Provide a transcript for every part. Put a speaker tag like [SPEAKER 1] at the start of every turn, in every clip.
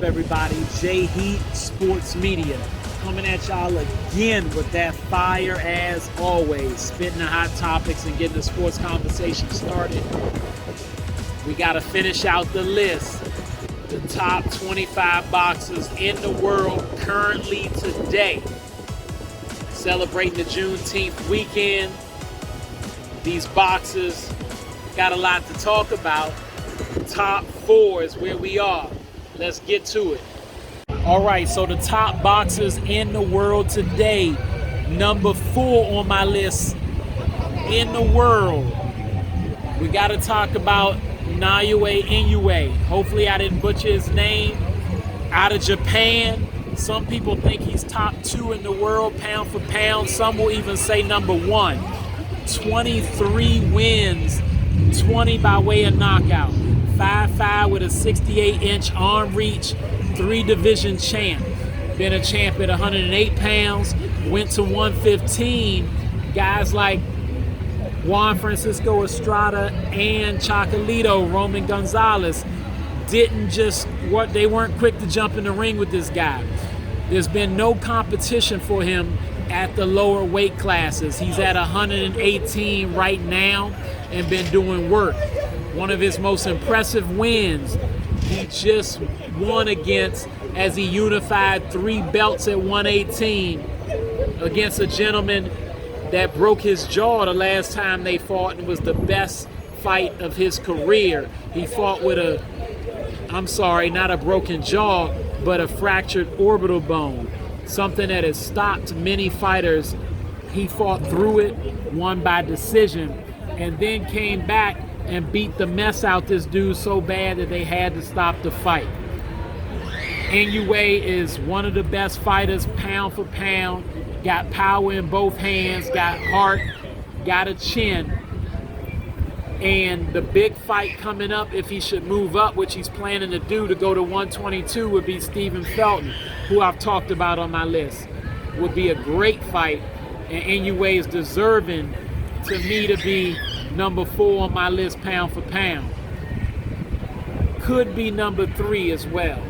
[SPEAKER 1] Everybody, J Heat Sports Media coming at y'all again with that fire as always, spitting the hot topics and getting the sports conversation started. We got to finish out the list. The top 25 boxers in the world currently today, celebrating the Juneteenth weekend. These boxers got a lot to talk about. Top 4 is where we are. Let's get to it. All right, so the top boxers in the world today. Number 4 on my list in the world. We got to talk about Naoya Inoue. Hopefully I didn't butcher his name. Out of Japan. Some people think he's top 2 in the world, pound for pound. Some will even say number 1. 23 wins, 20 by way of knockout. 5'5" with a 68-inch arm reach, 3-division champ. Been a champ at 108 pounds, went to 115. Guys like Juan Francisco Estrada and Chocolatito, Roman Gonzalez, they weren't quick to jump in the ring with this guy. There's been no competition for him at the lower weight classes. He's at 118 right now and been doing work. One of his most impressive wins, he just won against, as he unified 3 belts at 118 against a gentleman that broke his jaw the last time they fought and was the best fight of his career. He fought with not a broken jaw, but a fractured orbital bone, something that has stopped many fighters. He fought through it, won by decision, and then came back and beat the mess out this dude so bad that they had to stop the fight. Inoue is one of the best fighters, pound for pound. Got power in both hands, got heart, got a chin. And the big fight coming up, if he should move up, which he's planning to do, to go to 122, would be Stephen Felton, who I've talked about on my list. Would be a great fight, and Inoue is deserving to me to be number 4 on my list, pound for pound. Could be number 3 as well.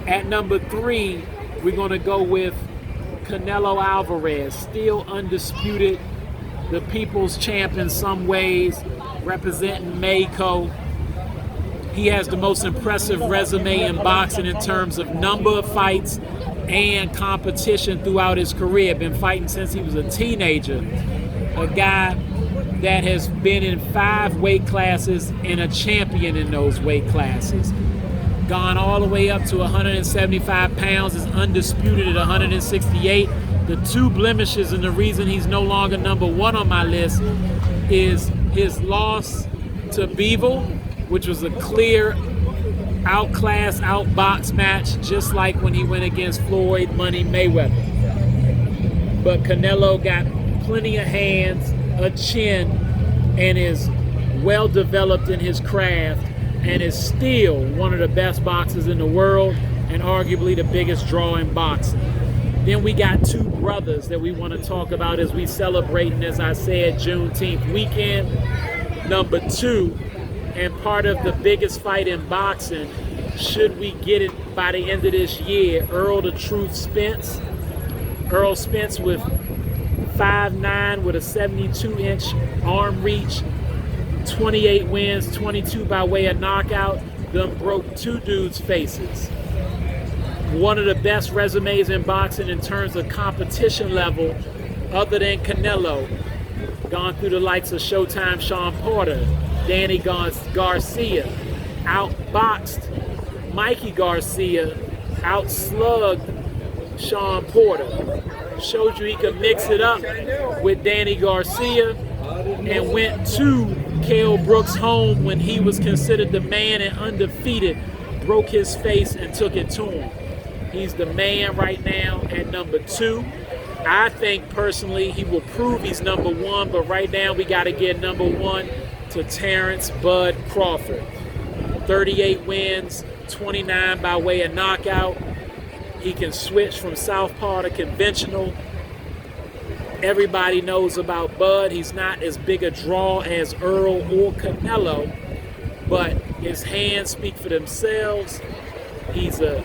[SPEAKER 1] At number 3, we're going to go with Canelo Alvarez, still undisputed, the people's champ in some ways, representing Mexico. He has the most impressive resume in boxing in terms of number of fights and competition throughout his career. Been fighting since he was a teenager. A guy that has been in 5 weight classes and a champion in those weight classes. Gone all the way up to 175 pounds, is undisputed at 168. The 2 blemishes and the reason he's no longer number 1 on my list is his loss to Bivol, which was a clear outclass, outbox match, just like when he went against Floyd Money Mayweather. But Canelo got plenty of hands, a chin, and is well developed in his craft, and is still one of the best boxers in the world and arguably the biggest draw in boxing. Then we got 2 brothers that we want to talk about as we celebrating, as I said, Juneteenth weekend. Number 2, and part of the biggest fight in boxing, should we get it by the end of this year, Errol the Truth Spence. Errol Spence with 5'9", with a 72-inch arm reach, 28 wins, 22 by way of knockout. Done broke 2 dudes' faces. One of the best resumes in boxing in terms of competition level, other than Canelo. Gone through the likes of Showtime Sean Porter, Danny Garcia, outboxed Mikey Garcia, outslugged Sean Porter. Showed you he could mix it up with Danny Garcia, and went to Kell Brooks' home when he was considered the man and undefeated, broke his face and took it to him. He's the man right now at number 2. I think personally he will prove he's number 1, but right now we got to get number 1 to Terrence Bud Crawford. 38 wins, 29 by way of knockout. He can switch from southpaw to conventional. Everybody knows about Bud. He's not as big a draw as Earl or Canelo, but his hands speak for themselves. He's a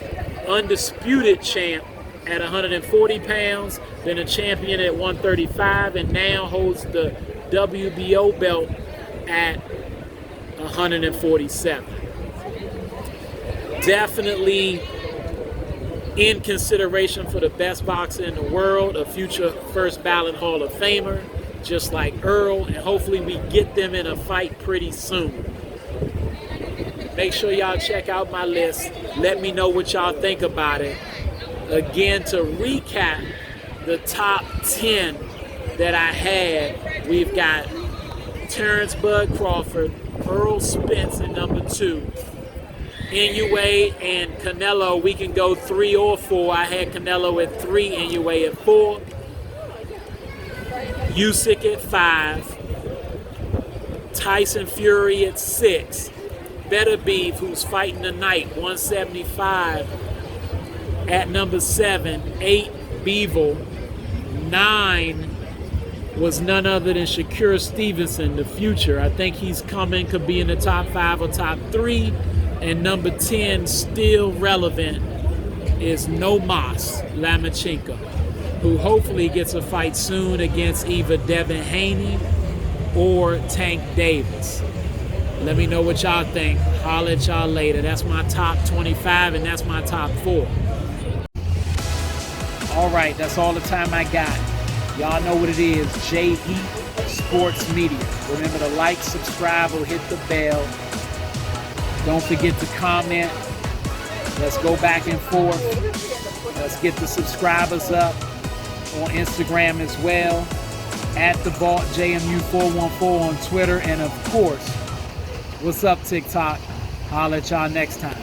[SPEAKER 1] undisputed champ at 140 pounds, been a champion at 135, and now holds the WBO belt at 147. Definitely in consideration for the best boxer in the world, a future first ballot Hall of Famer, just like Earl, and hopefully we get them in a fight pretty soon. Make sure y'all check out my list. Let me know what y'all think about it. Again, to recap the top 10 that I had, we've got Terrence Bud Crawford, Earl Spence at number 2, Inoue and Canelo. We can go 3 or 4. I had Canelo at 3, Inoue at 4, Usyk at 5, Tyson Fury at 6, Beterbiev, who's fighting tonight, 175 at number 7, 8, Bivol, 9 was none other than Shakur Stevenson, the future. I think he's coming, could be in the top 5 or top 3. And number 10, still relevant, is Nomas Lamachenko, who hopefully gets a fight soon against either Devin Haney or Tank Davis. Let me know what y'all think. Holler at y'all later. That's my top 25, and that's my top 4. All right, that's all the time I got. Y'all know what it is, J Heat Sports Media. Remember to like, subscribe, or hit the bell. Don't forget to comment. Let's go back and forth. Let's get the subscribers up on Instagram as well. At the Vault JMU414 on Twitter. And of course, what's up, TikTok? Holler at y'all next time.